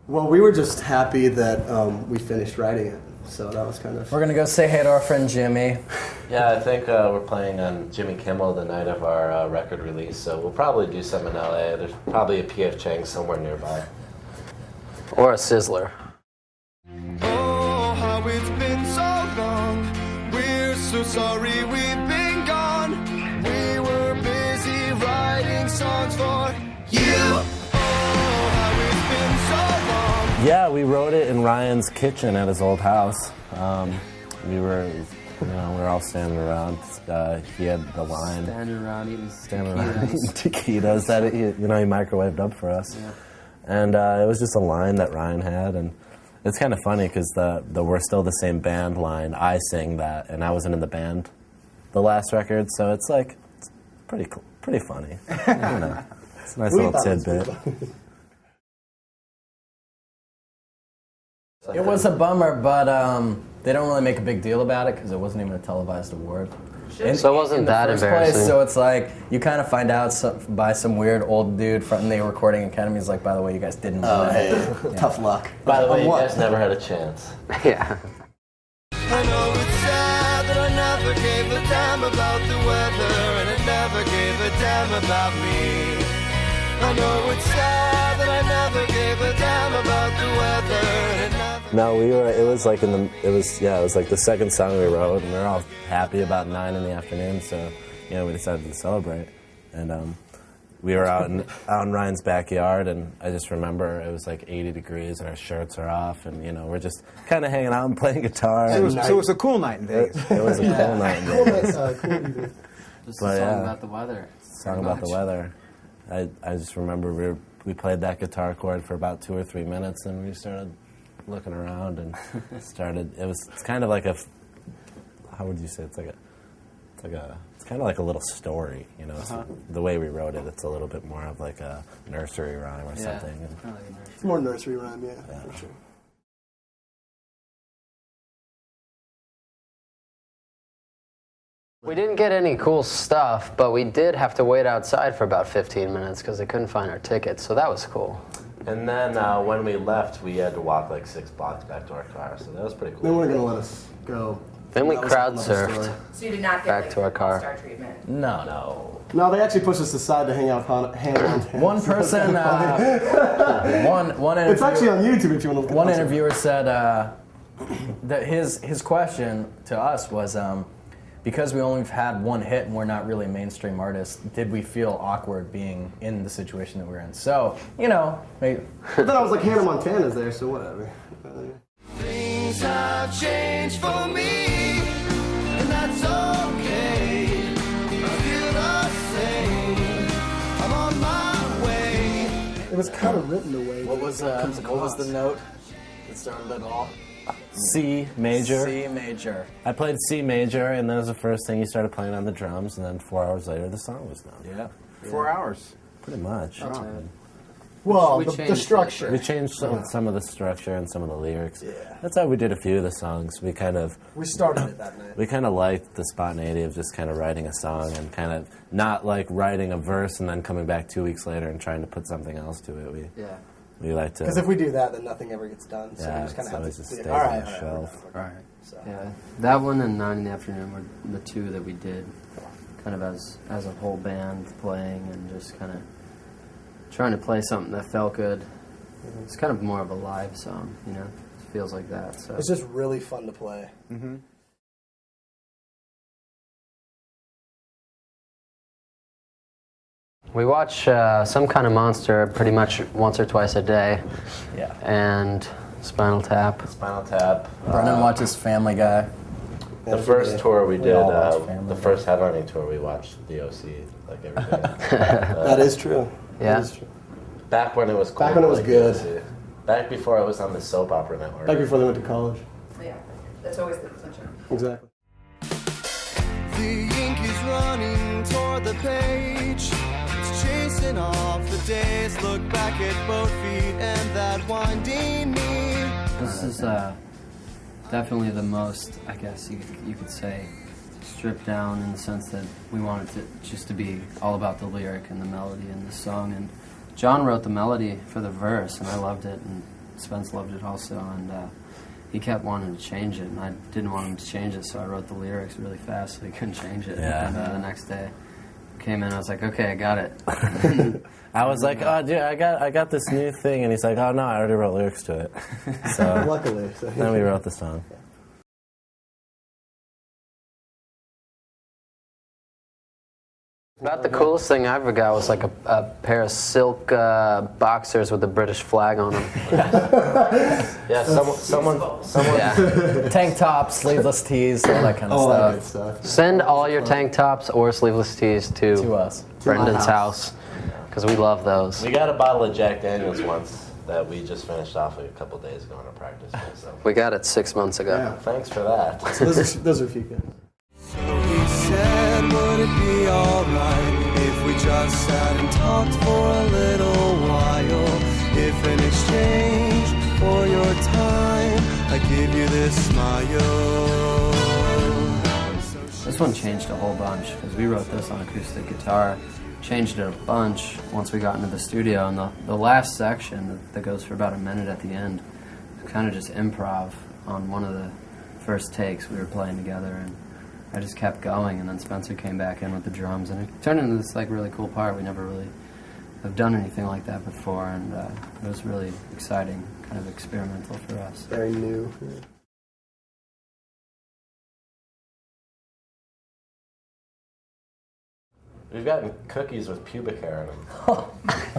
Well, we were just happy that we finished writing it, so that was kind of... We're going to go say hey to our friend Jimmy. Yeah, I think we're playing on Jimmy Kimmel the night of our record release, so we'll probably do some in LA. There's probably a P.F. Chang's somewhere nearby. Or a Sizzler. Oh, how it's been so long. We're so sorry we've been gone. We were busy writing songs for you. Yeah, we wrote it in Ryan's kitchen at his old house. We were all standing around. He had the line. Standing around eating taquitos that he microwaved up for us. Yeah. And it was just a line that Ryan had, and it's kind of funny because the "We're Still the Same Band" line, I sang that, and I wasn't in the band the last record, so it's like it's pretty cool, pretty funny. It's a nice little tidbit. It was a bummer, but they don't really make a big deal about it because it wasn't even a televised award. So it wasn't that embarrassing. Place, so it's like you kind of find out by some weird old dude from the recording academy. He's like, by the way, you guys didn't win. Oh, hey, tough luck. By the way, you guys never had a chance. Yeah. I know it's sad that I never gave a damn about the weather, and it never gave a damn about me. I know it's sad that I never gave a damn about the weather, and it never... No, it was like the second song we wrote, and we were all happy about 9 in the afternoon, so, we decided to celebrate. And we were out in Ryan's backyard, and I just remember it was like 80 degrees, and our shirts are off, and, we're just kind of hanging out and playing guitar. So it was a cool night in Vegas. It was a cool night in Vegas. Just a song about the weather. Song about the weather. I just remember we played that guitar chord for about 2 or 3 minutes, and we started looking around and it's kind of like how would you say it's kind of like a little story, the way we wrote it. It's a little bit more of like a nursery rhyme or something. It's more nursery rhyme, yeah, for sure. We didn't get any cool stuff, but we did have to wait outside for about 15 minutes because they couldn't find our tickets, so that was cool. And then when we left, we had to walk like 6 blocks back to our car, so that was pretty cool. They weren't going to let us go. Then we crowd surfed. So you did not get back to our car. Star treatment? No. No, they actually pushed us aside to hang out hand on hand. One person, one interviewer, it's actually on YouTube if you want to look at it. One interviewer said that his question to us was, because we only had one hit and we're not really mainstream artists, did we feel awkward being in the situation that we're in? So, maybe. But then I was like, Hannah Montana's there, so whatever. Things have changed for me, and that's okay. I feel the same. I'm on my way. It was kind of written away. What was the note that started it all? C major. C major. I played C major, and that was the first thing he started playing on the drums, and then 4 hours later, the song was done. Yeah. 4 hours. Pretty much. Well, We the changed structure. We changed some of the structure and some of the lyrics. Yeah. That's how we did a few of the songs. We started it that night. We kind of liked the spontaneity of just kind of writing a song and kind of not like writing a verse and then coming back 2 weeks later and trying to put something else to it. We like to. Because if we do that, then nothing ever gets done. So we just kind of have to just be stays like, on the shelf. All right. So. Yeah, that one and 9 in the afternoon were the 2 that we did kind of as a whole band playing and just kind of trying to play something that felt good. It's kind of more of a live song, It feels like that. So it's just really fun to play. Mm-hmm. we watch Some Kind of Monster pretty much once or twice a day. Yeah. And Spinal Tap. Brendan watches Family Guy. The first tour we did, all watch Family the Guy. first headlining tour, we watched DOC like every day. That is true. Yeah. That is true. Back when it was cool. Back when it was like good. DOC. Back before I was on the soap opera network. Back before they went to college. Yeah, that's always the assumption. Exactly. The ink is running toward the page. It's chasing off the days. Look back at both feet and that winding knee. This is definitely the most, I guess you could say, stripped down in the sense that we wanted it just to be all about the lyric and the melody in the song. And John wrote the melody for the verse, and I loved it. And Spence loved it also, and he kept wanting to change it, and I didn't want him to change it, so I wrote the lyrics really fast so he couldn't change it. Yeah. And the next day, came in, I was like, okay, I got it. I was like, oh, dude, I got this new thing, and he's like, oh no, I already wrote lyrics to it. So Luckily. So. then we wrote the song. About the coolest thing I ever got was like a pair of silk boxers with the British flag on them. Yeah, someone. Yeah. Tank tops, sleeveless tees, all that kind of All that stuff. good stuff. Send all your tank tops or sleeveless tees To to us. Brendan's my house, because we love those. We got a bottle of Jack Daniels once that we just finished off a couple days ago in our practice. So We got it 6 months ago. Yeah. thanks for that. Those are a few good. So he said, would it be alright if we just sat and talked for a little while? If in exchange for your time, I give you this smile. This one changed a whole bunch, because we wrote this on acoustic guitar. Changed it a bunch once we got into the studio, and the last section that goes for about a minute at the end, kind of just improv on one of the first takes we were playing together, and I just kept going, and then Spencer came back in with the drums, and it turned into this like really cool part. We never really have done anything like that before, and it was really exciting, kind of experimental for us. Very new. Yeah. We've gotten cookies with pubic hair in them.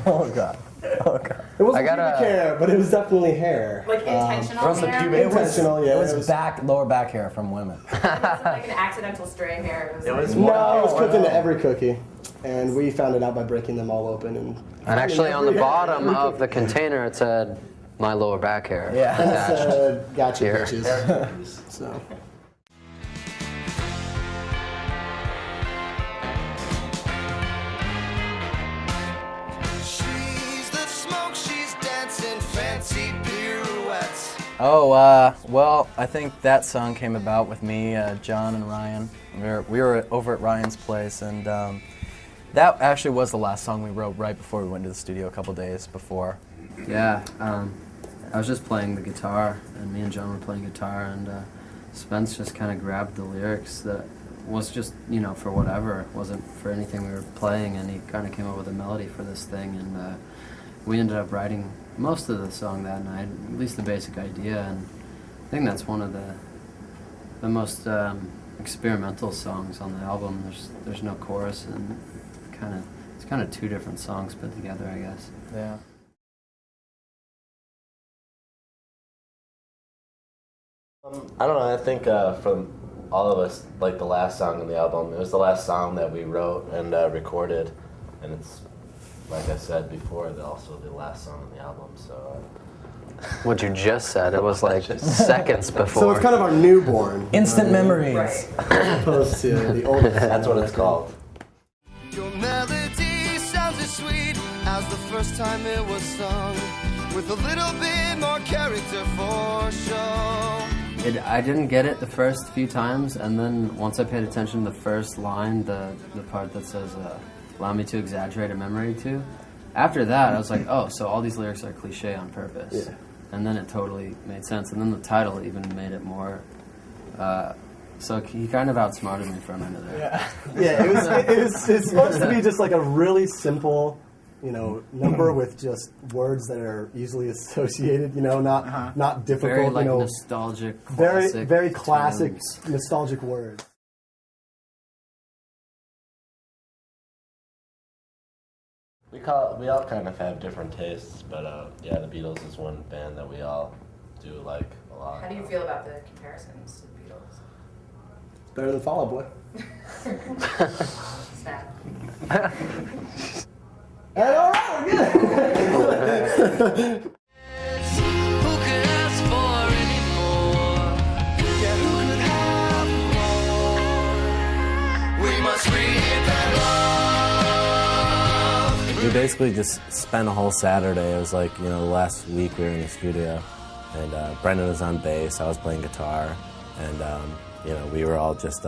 Oh god. Oh god. It wasn't I got pubic hair, but it was definitely hair. Like intentional From the hair? pubic- Intentional, yeah. It was lower back hair from women. It wasn't like an accidental stray hair. It was No, more. it was cooked into every cookie, and we found it out by breaking them all open and. And actually on the bottom of the container it said, my lower back hair. Yeah. attached. Gotcha, Here. bitches. So. She's the smoke, she's dancing fancy pirouettes. Oh, well, I think that song came about with me, John and Ryan. We were over at Ryan's place, and that actually was the last song we wrote right before we went to the studio a couple days before. Yeah, I was just playing the guitar, and me and John were playing guitar, and Spence just kind of grabbed the lyrics that was just, you know, for whatever. It wasn't for anything we were playing, and he kind of came up with a melody for this thing, and we ended up writing most of the song that night, at least the basic idea, and I think that's one of the most experimental songs on the album. There's no chorus, and it's kind of two different songs put together, I guess. Yeah. I don't know, I think from all of us, like the last song on the album, it was the last song that we wrote and recorded, and it's, like I said before, also the last song on the album, so... What you just said, it was like seconds before. So it's kind of our newborn. Instant memories. Right. As opposed to the oldest. That's what it's called. Your melody sounds as sweet as the first time it was sung, with a little bit more character for show. I didn't get it the first few times, and then once I paid attention to the first line, the part that says, allow me to exaggerate a memory to, after that I was like, oh, so all these lyrics are cliche on purpose. Yeah. And then it totally made sense, and then the title even made it more, so he kind of outsmarted me for a minute there. Yeah, it's supposed to be just like a really simple, number with just words that are easily associated, not difficult, Very like nostalgic, very, classic very classic, tunes. nostalgic words. We all kind of have different tastes, but yeah, the Beatles is one band that we all do like a lot. How do you feel about the comparisons to the Beatles? Better than Fall Out Boy. Sad. And all right, we're good. Who could ask for any more? Yeah, who could have more? We must relive that love. We basically just spent a whole Saturday. It was like, the last week we were in the studio, and Brendan was on bass, I was playing guitar, and we were all just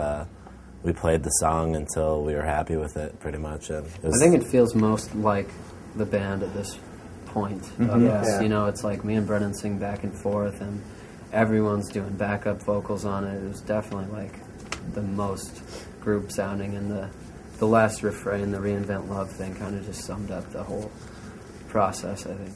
we played the song until we were happy with it, pretty much. And it was, I think it feels most like the band at this point of Yeah. us. Yeah. You know, it's like me and Brennan sing back and forth, and everyone's doing backup vocals on it. It was definitely like the most group sounding, and the last refrain, the Reinvent Love thing, kind of just summed up the whole process, I think.